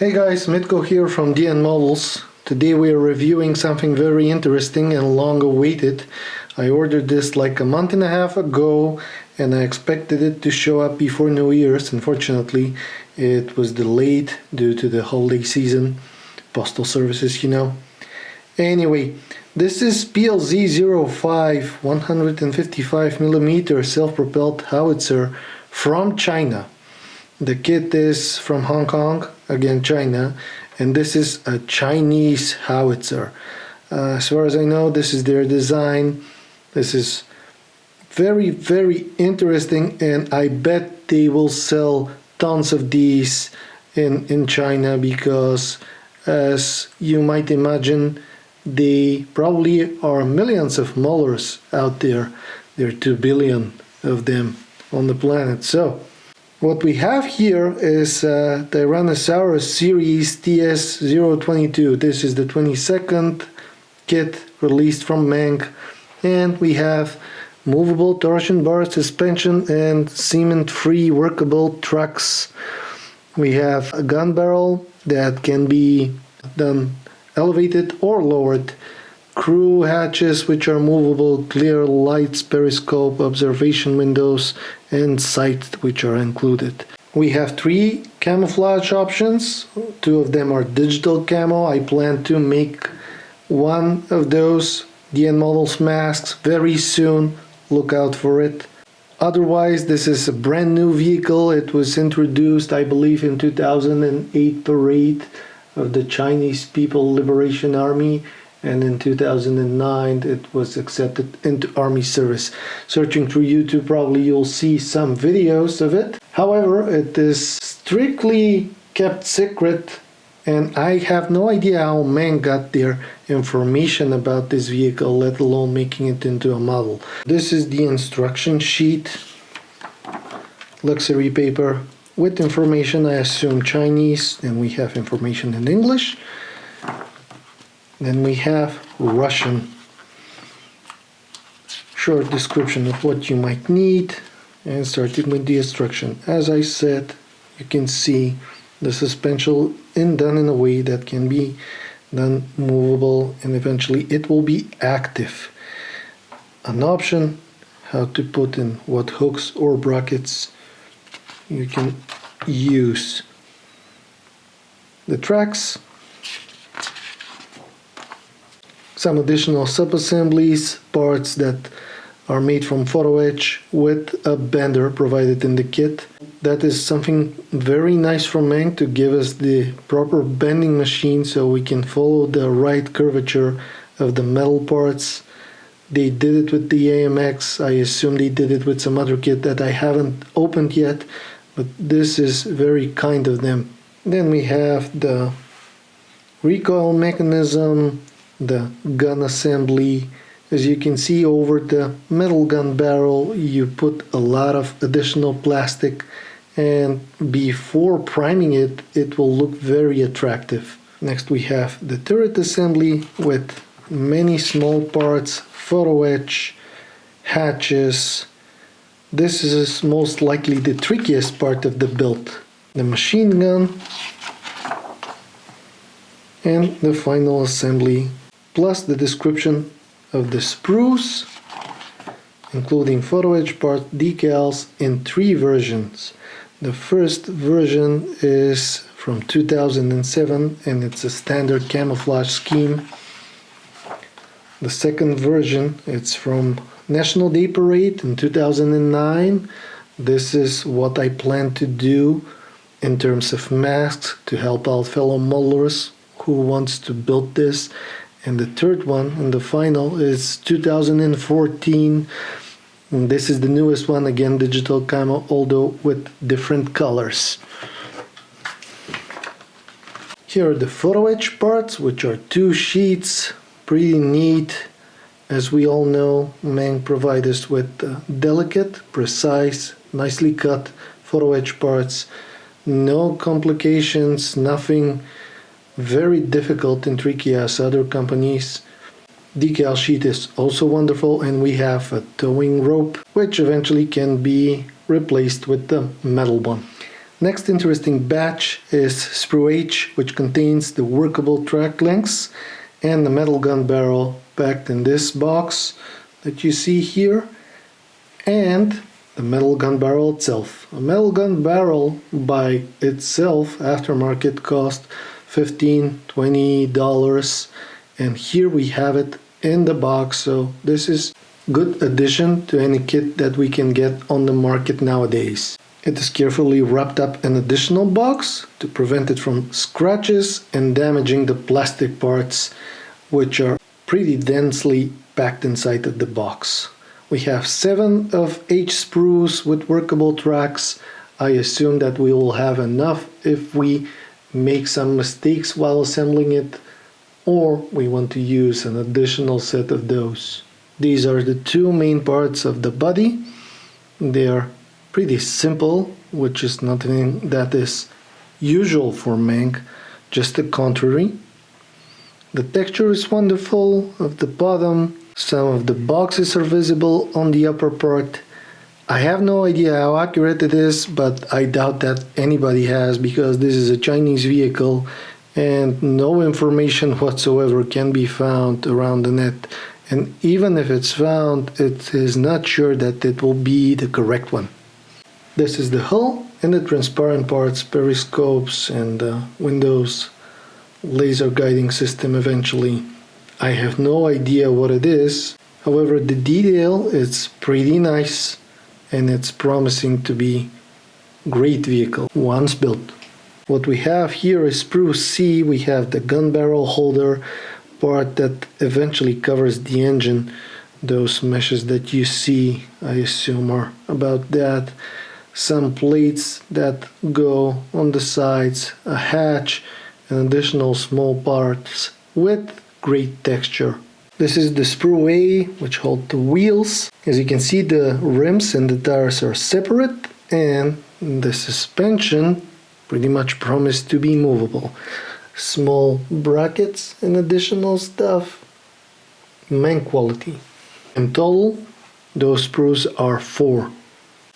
Hey guys, Mitko here from DNModels. Today we are reviewing something very interesting and long awaited. I ordered this like a month and a half ago and I expected it to show up before New Year's. Unfortunately, it was delayed due to the holiday season, postal services, you know. Anyway, this is PLZ-05 155mm self-propelled howitzer from China. The kit is from Hong Kong, again China, and this is a Chinese howitzer. As far as I know, this is their design. This is very, very interesting, and I bet they will sell tons of these in China because, as you might imagine, they probably are millions of molars out there. There are 2 billion of them on the planet. So what we have here is the Tyrannosaurus series TS-022. This is the 22nd kit released from Meng, and we have movable torsion bar suspension and cement-free workable trucks. We have a gun barrel that can be done elevated or lowered, crew hatches which are movable, clear lights, periscope, observation windows, and sights which are included. We have 3 camouflage options. 2 of them are digital camo. I plan to make one of those DNModels masks very soon. Look out for it. Otherwise, this is a brand new vehicle. It was introduced, I believe, in 2008 parade of the Chinese People Liberation Army, and in 2009 it was accepted into army service. Searching through YouTube, probably you'll see some videos of it. However, it is strictly kept secret, and I have no idea how Meng got their information about this vehicle, let alone making it into a model. This is the instruction sheet, luxury paper with information, I assume Chinese, and we have information in English. Then we have Russian. Short description of what you might need, and starting with the instruction. As I said, you can see the suspension done in a way that can be done movable, and eventually it will be active. An option how to put in what hooks or brackets you can use. The tracks, some additional sub-assemblies, parts that are made from photo etch with a bender provided in the kit. That is something very nice from Meng, to give us the proper bending machine so we can follow the right curvature of the metal parts. They did it with the AMX. I assume they did it with some other kit that I haven't opened yet, but this is very kind of them. Then we have the recoil mechanism, the gun assembly. As you can see, over the metal gun barrel you put a lot of additional plastic, and before priming it, it will look very attractive. Next we have the turret assembly with many small parts, photo etch, hatches. This is most likely the trickiest part of the build. The machine gun and the final assembly, plus the description of the sprues, including photo etch part, decals in 3 versions. The first version is from 2007 and it's a standard camouflage scheme. The second version, it's from National Day Parade in 2009. This is what I plan to do in terms of masks to help out fellow modelers who wants to build this. And the third one, and the final, is 2014. And this is the newest one, again digital camo, although with different colors. Here are the photo etch parts, which are 2 sheets, pretty neat. As we all know, Meng provides us with delicate, precise, nicely cut photo etch parts. No complications, nothing very difficult and tricky as other companies. Decal sheet is also wonderful, and we have a towing rope which eventually can be replaced with the metal one. Next interesting batch is sprue H, which contains the workable track lengths and the metal gun barrel packed in this box that you see here, and the metal gun barrel itself. A metal gun barrel by itself aftermarket cost $15–20, and here we have it in the box. So this is good addition to any kit that we can get on the market nowadays. It is carefully wrapped up in an additional box to prevent it from scratches and damaging the plastic parts, which are pretty densely packed inside of the box. We have 7 of H sprues with workable tracks. I assume that we will have enough if we make some mistakes while assembling it, or we want to use an additional set of those. These are the 2 main parts of the body. They are pretty simple, which is nothing that is usual for Meng, just the contrary. The texture is wonderful of the bottom. Some of the boxes are visible on the upper part. I have no idea how accurate it is, but I doubt that anybody has, because this is a Chinese vehicle and no information whatsoever can be found around the net. And even if it's found, it is not sure that it will be the correct one. This is the hull and the transparent parts, periscopes and windows, laser guiding system eventually. I have no idea what it is. However, the detail is pretty nice and it's promising to be great vehicle once built. What we have here is sprue C. We have the gun barrel holder part that eventually covers the engine. Those meshes that you see, I assume, are about that. Some plates that go on the sides, a hatch, and additional small parts with great texture. This is the sprue A, which holds the wheels. As you can see, the rims and the tires are separate, and the suspension pretty much promised to be movable. Small brackets and additional stuff. Meng quality. In total, those sprues are 4.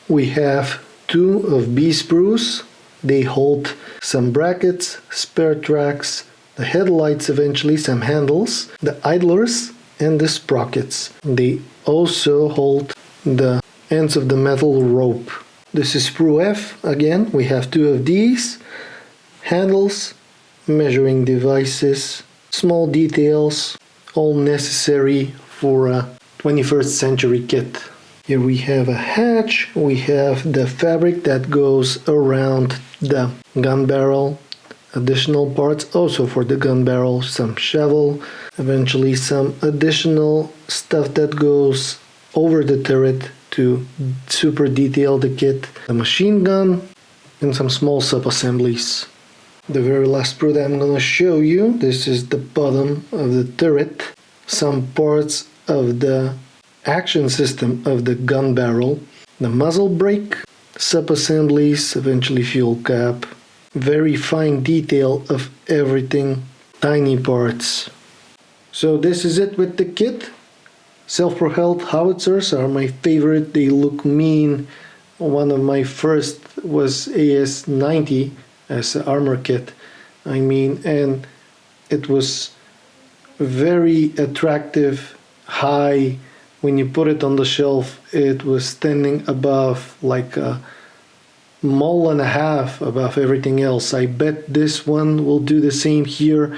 We have 2 of B sprues. They hold some brackets, spare tracks, the headlights eventually, some handles, the idlers, and the sprockets. They also hold the ends of the metal rope. This is sprue F. Again, we have 2 of these. Handles, measuring devices, small details, all necessary for a 21st century kit. Here we have a hatch, we have the fabric that goes around the gun barrel, additional parts also for the gun barrel, some shovel, eventually some additional stuff that goes over the turret to super detail the kit, the machine gun, and some small sub-assemblies. The very last sprue that I'm going to show you, this is the bottom of the turret, some parts of the action system of the gun barrel, the muzzle brake, sub-assemblies, eventually fuel cap, very fine detail of everything, tiny parts. So this is it with the kit. Self-propelled howitzers are my favorite. They look mean. One of my first was AS-90 as an armor kit. And it was very attractive, high. When you put it on the shelf, it was standing above, like a mole and a half above everything else. I bet this one will do the same here,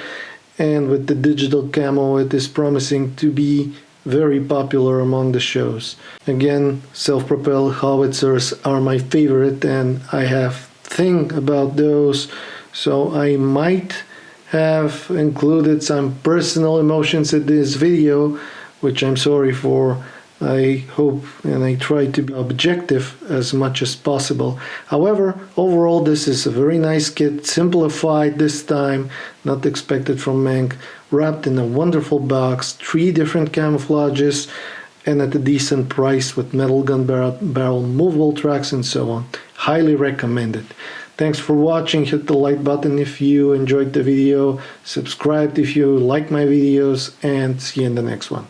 and with the digital camo, it is promising to be very popular among the shows. Again, self-propelled howitzers are my favorite, and I have thing about those, so I might have included some personal emotions in this video, which I'm sorry for. I hope and I try to be objective as much as possible. However, overall this is a very nice kit, simplified this time, not expected from Meng, wrapped in a wonderful box, 3 different camouflages, and at a decent price with metal gun barrel, movable tracks, and so on. Highly recommended. Thanks for watching. Hit the like button if you enjoyed the video, subscribe if you like my videos, and see you in the next one.